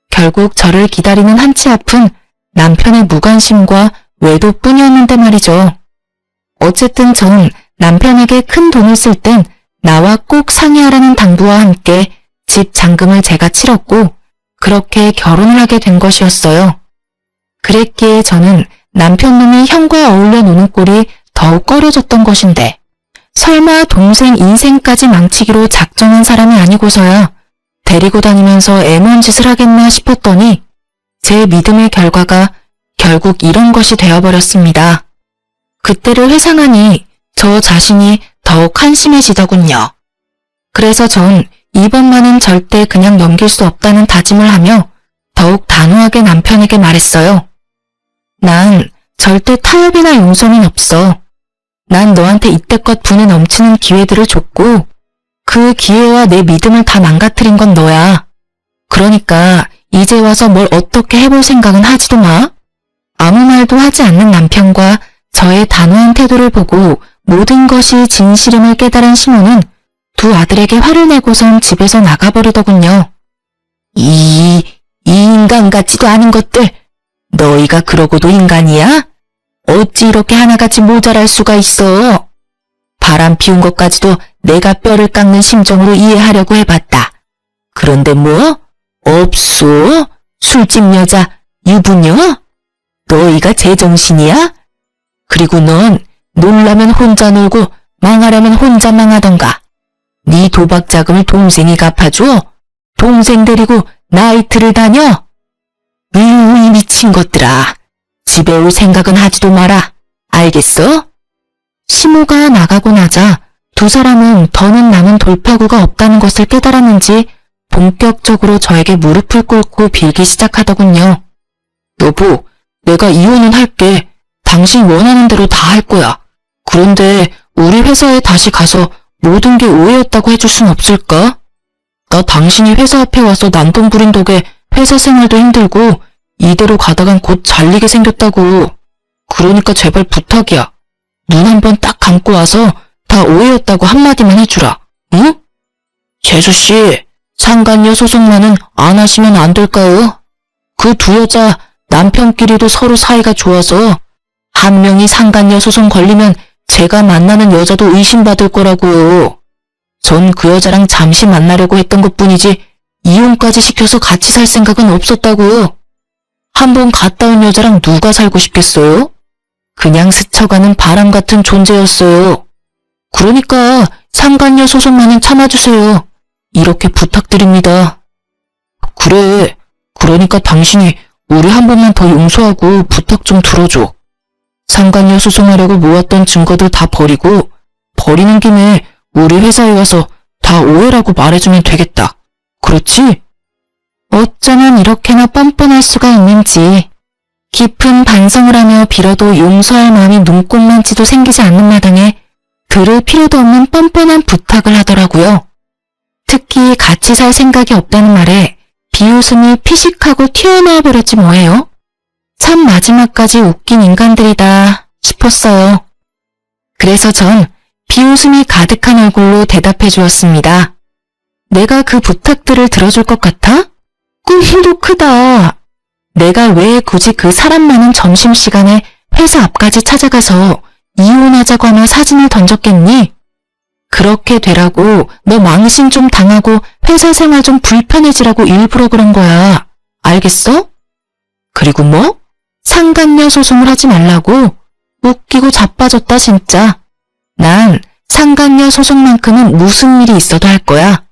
결국 저를 기다리는 한치 앞은 남편의 무관심과 외도뿐이었는데 말이죠. 어쨌든 전 남편에게 큰 돈을 쓸 땐 나와 꼭 상의하라는 당부와 함께 집 잔금을 제가 치렀고 그렇게 결혼을 하게 된 것이었어요. 그랬기에 저는 남편 놈이 형과 어울려 노는 꼴이 더욱 꺼려졌던 것인데 설마 동생 인생까지 망치기로 작정한 사람이 아니고서야 데리고 다니면서 애먼 짓을 하겠나 싶었더니 제 믿음의 결과가 결국 이런 것이 되어버렸습니다. 그때를 회상하니 저 자신이 더욱 한심해지더군요. 그래서 전 이번만은 절대 그냥 넘길 수 없다는 다짐을 하며 더욱 단호하게 남편에게 말했어요. 난 절대 타협이나 용서는 없어. 난 너한테 이때껏 분에 넘치는 기회들을 줬고 그 기회와 내 믿음을 다 망가뜨린 건 너야. 그러니까 이제 와서 뭘 어떻게 해볼 생각은 하지도 마. 아무 말도 하지 않는 남편과 저의 단호한 태도를 보고 모든 것이 진실임을 깨달은 시몬은 두 아들에게 화를 내고선 집에서 나가버리더군요. 이 인간 같지도 않은 것들. 너희가 그러고도 인간이야? 어찌 이렇게 하나같이 모자랄 수가 있어? 바람 피운 것까지도 내가 뼈를 깎는 심정으로 이해하려고 해봤다. 그런데 뭐? 없소? 술집 여자, 유부녀? 너희가 제정신이야? 그리고 넌 놀라면 혼자 놀고 망하려면 혼자 망하던가. 네 도박 자금을 동생이 갚아줘? 동생 데리고 나이트를 다녀? 이 미친 것들아. 집에 올 생각은 하지도 마라. 알겠어? 시모가 나가고 나자 두 사람은 더는 남은 돌파구가 없다는 것을 깨달았는지 본격적으로 저에게 무릎을 꿇고 빌기 시작하더군요. 여보, 내가 이혼은 할게. 당신 원하는 대로 다 할 거야. 그런데 우리 회사에 다시 가서 모든 게 오해였다고 해줄 순 없을까? 나 당신이 회사 앞에 와서 난동 부린 덕에 회사 생활도 힘들고 이대로 가다간 곧 잘리게 생겼다고. 그러니까 제발 부탁이야. 눈 한 번 딱 감고 와서 다 오해였다고 한마디만 해주라. 응? 재수씨, 상간녀 소송만은 안 하시면 안 될까요? 그 두 여자 남편끼리도 서로 사이가 좋아서 한 명이 상간녀 소송 걸리면 제가 만나는 여자도 의심받을 거라고요. 전 그 여자랑 잠시 만나려고 했던 것뿐이지 이혼까지 시켜서 같이 살 생각은 없었다고요. 한번 갔다 온 여자랑 누가 살고 싶겠어요? 그냥 스쳐가는 바람 같은 존재였어요. 그러니까 상간녀 소송만은 참아주세요. 이렇게 부탁드립니다. 그래, 그러니까 당신이 우리 한 번만 더 용서하고 부탁 좀 들어줘. 상간녀 소송하려고 모았던 증거들 다 버리고 버리는 김에 우리 회사에 와서 다 오해라고 말해주면 되겠다. 그렇지? 어쩌면 이렇게나 뻔뻔할 수가 있는지 깊은 반성을 하며 빌어도 용서할 마음이 눈꼽만치도 생기지 않는 마당에 들을 필요도 없는 뻔뻔한 부탁을 하더라고요. 특히 같이 살 생각이 없다는 말에 비웃음이 피식하고 튀어나와 버렸지 뭐예요. 참 마지막까지 웃긴 인간들이다 싶었어요. 그래서 전 비웃음이 가득한 얼굴로 대답해 주었습니다. 내가 그 부탁들을 들어줄 것 같아? 꿈도 크다. 내가 왜 굳이 그 사람 많은 점심시간에 회사 앞까지 찾아가서 이혼하자고 하며 사진을 던졌겠니? 그렇게 되라고 너 망신 좀 당하고 회사 생활 좀 불편해지라고 일부러 그런 거야. 알겠어? 그리고 뭐? 상간녀 소송을 하지 말라고? 웃기고 자빠졌다 진짜. 난 상간녀 소송만큼은 무슨 일이 있어도 할 거야.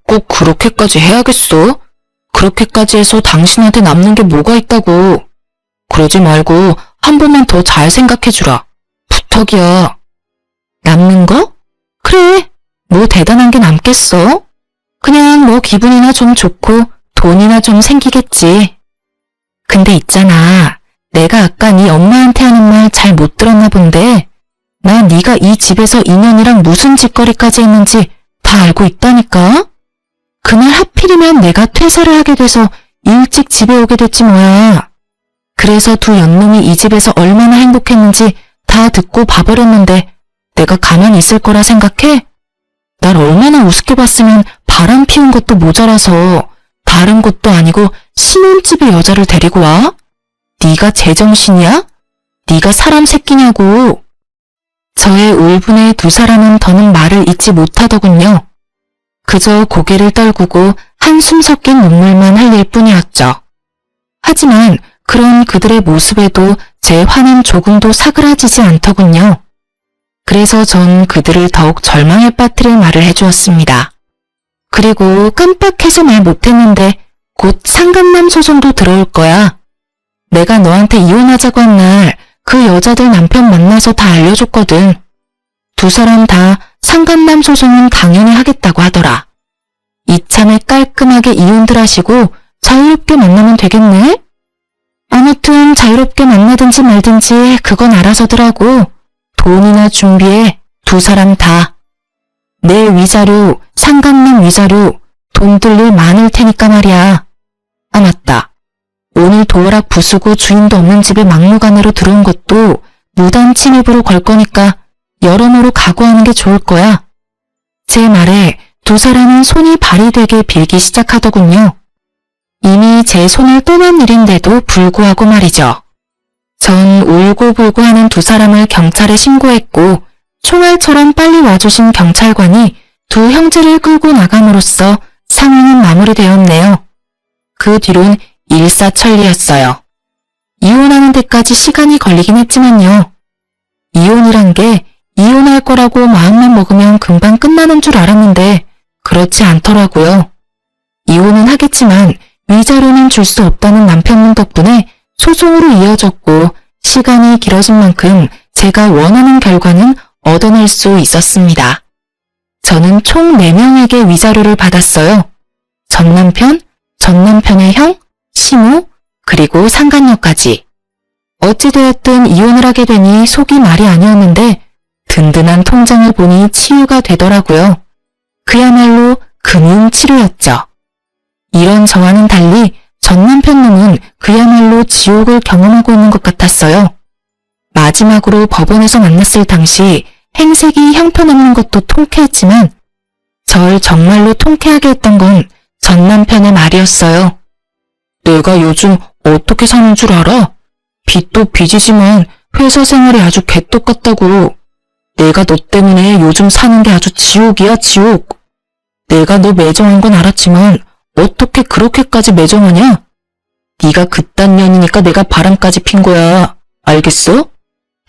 꼭 그렇게까지 해야겠어? 그렇게까지 해서 당신한테 남는 게 뭐가 있다고. 그러지 말고 한 번만 더 잘 생각해주라. 부탁이야. 남는 거? 그래, 뭐 대단한 게 남겠어? 그냥 뭐 기분이나 좀 좋고 돈이나 좀 생기겠지. 근데 있잖아, 내가 아까 네 엄마한테 하는 말 잘 못 들었나 본데 나 네가 이 집에서 인연이랑 무슨 짓거리까지 했는지 다 알고 있다니까? 그날 하필이면 내가 퇴사를 하게 돼서 일찍 집에 오게 됐지 뭐야. 그래서 두 연놈이 이 집에서 얼마나 행복했는지 다 듣고 봐버렸는데 내가 가만히 있을 거라 생각해? 날 얼마나 우습게 봤으면 바람 피운 것도 모자라서 다른 곳도 아니고 신혼집에 여자를 데리고 와? 네가 제정신이야? 네가 사람 새끼냐고. 저의 울분에 두 사람은 더는 말을 잇지 못하더군요. 그저 고개를 떨구고 한숨 섞인 눈물만 흘릴 뿐이었죠. 하지만 그런 그들의 모습에도 제 화는 조금도 사그라지지 않더군요. 그래서 전 그들을 더욱 절망에 빠뜨릴 말을 해주었습니다. 그리고 깜빡해서 말 못했는데 곧 상간남 소송도 들어올 거야. 내가 너한테 이혼하자고 한 날 그 여자들 남편 만나서 다 알려줬거든. 두 사람 다 상간남 소송은 당연히 하겠다고 하더라. 이참에 깔끔하게 이혼들 하시고 자유롭게 만나면 되겠네? 아무튼 자유롭게 만나든지 말든지 그건 알아서더라고. 돈이나 준비해, 두 사람 다. 내 위자료, 상간남 위자료, 돈 들 일 많을 테니까 말이야. 아 맞다. 오늘 도어락 부수고 주인도 없는 집에 막무가내로 들어온 것도 무단 침입으로 걸 거니까 여러모로 각오하는 게 좋을 거야. 제 말에 두 사람은 손이 발이 되게 빌기 시작하더군요. 이미 제 손을 떠난 일인데도 불구하고 말이죠. 전 울고불고 하는 두 사람을 경찰에 신고했고 총알처럼 빨리 와주신 경찰관이 두 형제를 끌고 나감으로써 상황은 마무리되었네요. 그 뒤론 일사천리였어요. 이혼하는 데까지 시간이 걸리긴 했지만요. 이혼이란 게 이혼할 거라고 마음만 먹으면 금방 끝나는 줄 알았는데 그렇지 않더라고요. 이혼은 하겠지만 위자료는 줄 수 없다는 남편분 덕분에 소송으로 이어졌고 시간이 길어진 만큼 제가 원하는 결과는 얻어낼 수 있었습니다. 저는 총 4명에게 위자료를 받았어요. 전남편, 전남편의 형, 시모, 그리고 상간녀까지. 어찌되었든 이혼을 하게 되니 속이 말이 아니었는데 든든한 통장을 보니 치유가 되더라고요. 그야말로 금융치료였죠. 이런 저와는 달리 전남편 놈은 그야말로 지옥을 경험하고 있는 것 같았어요. 마지막으로 법원에서 만났을 당시 행색이 형편없는 것도 통쾌했지만 절 정말로 통쾌하게 했던 건 전남편의 말이었어요. 내가 요즘 어떻게 사는 줄 알아? 빚도 빚이지만 회사 생활이 아주 개떡같다고. 내가 너 때문에 요즘 사는 게 아주 지옥이야, 지옥. 내가 너 매정한 건 알았지만 어떻게 그렇게까지 매정하냐? 네가 그딴 년이니까 내가 바람까지 핀 거야. 알겠어?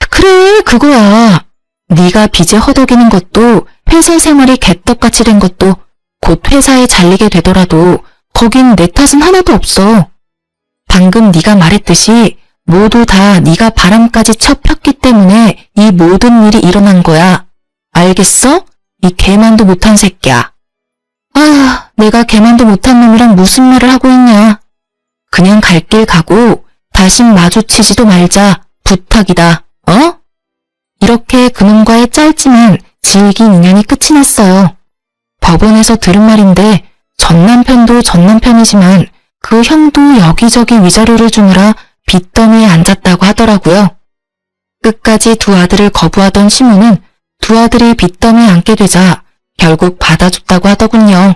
그래, 그거야. 네가 빚에 허덕이는 것도, 회사 생활이 개떡같이 된 것도, 곧 회사에 잘리게 되더라도 거긴 내 탓은 하나도 없어. 방금 네가 말했듯이 모두 다 네가 바람까지 쳐 폈기 때문에 이 모든 일이 일어난 거야. 알겠어? 이 개만도 못한 새끼야. 아휴, 내가 개만도 못한 놈이랑 무슨 말을 하고 있냐. 그냥 갈 길 가고 다신 마주치지도 말자. 부탁이다. 어? 이렇게 그놈과의 짧지만 질긴 인연이 끝이 났어요. 법원에서 들은 말인데 전 남편도 전 남편이지만 그 형도 여기저기 위자료를 주느라 빚더미에 앉았다고 하더라고요. 끝까지 두 아들을 거부하던 시모는 두 아들이 빚더미에 앉게 되자 결국 받아줬다고 하더군요.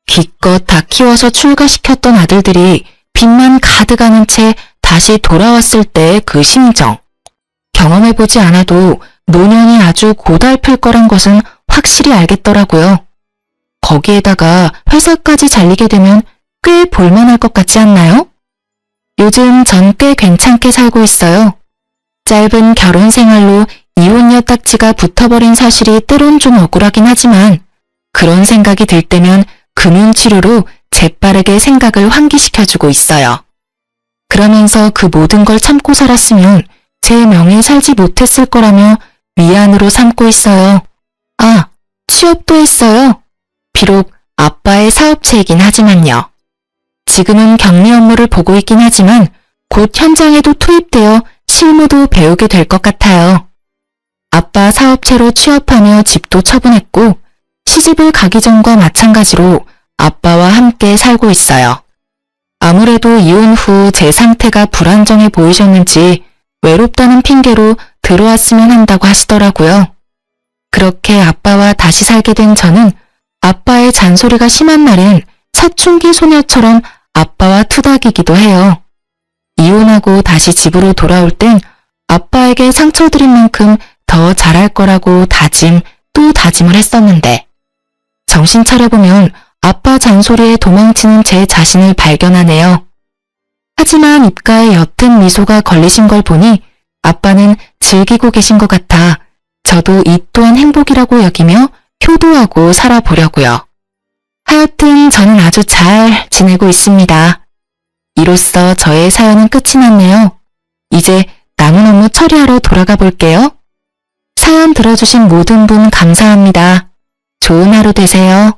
기껏 다 키워서 출가시켰던 아들들이 빚만 가득하는 채 다시 돌아왔을 때의 그 심정. 경험해보지 않아도 노년이 아주 고달플 거란 것은 확실히 알겠더라고요. 거기에다가 회사까지 잘리게 되면 꽤 볼만할 것 같지 않나요? 요즘 전 꽤 괜찮게 살고 있어요. 짧은 결혼 생활로 이혼녀 딱지가 붙어버린 사실이 때론 좀 억울하긴 하지만 그런 생각이 들 때면 금융치료로 재빠르게 생각을 환기시켜주고 있어요. 그러면서 그 모든 걸 참고 살았으면 제 명예 살지 못했을 거라며 위안으로 삼고 있어요. 아, 취업도 했어요. 비록 아빠의 사업체이긴 하지만요. 지금은 격리 업무를 보고 있긴 하지만 곧 현장에도 투입되어 실무도 배우게 될 것 같아요. 아빠 사업체로 취업하며 집도 처분했고 시집을 가기 전과 마찬가지로 아빠와 함께 살고 있어요. 아무래도 이혼 후 제 상태가 불안정해 보이셨는지 외롭다는 핑계로 들어왔으면 한다고 하시더라고요. 그렇게 아빠와 다시 살게 된 저는 아빠의 잔소리가 심한 날엔 사춘기 소녀처럼 아빠와 투닥이기도 해요. 이혼하고 다시 집으로 돌아올 땐 아빠에게 상처 드린 만큼 더 잘할 거라고 다짐 또 다짐을 했었는데 정신 차려보면 아빠 잔소리에 도망치는 제 자신을 발견하네요. 하지만 입가에 옅은 미소가 걸리신 걸 보니 아빠는 즐기고 계신 것 같아 저도 이 또한 행복이라고 여기며 효도하고 살아보려고요. 하여튼 저는 아주 잘 지내고 있습니다. 이로써 저의 사연은 끝이 났네요. 이제 남은 업무 처리하러 돌아가 볼게요. 사연 들어주신 모든 분 감사합니다. 좋은 하루 되세요.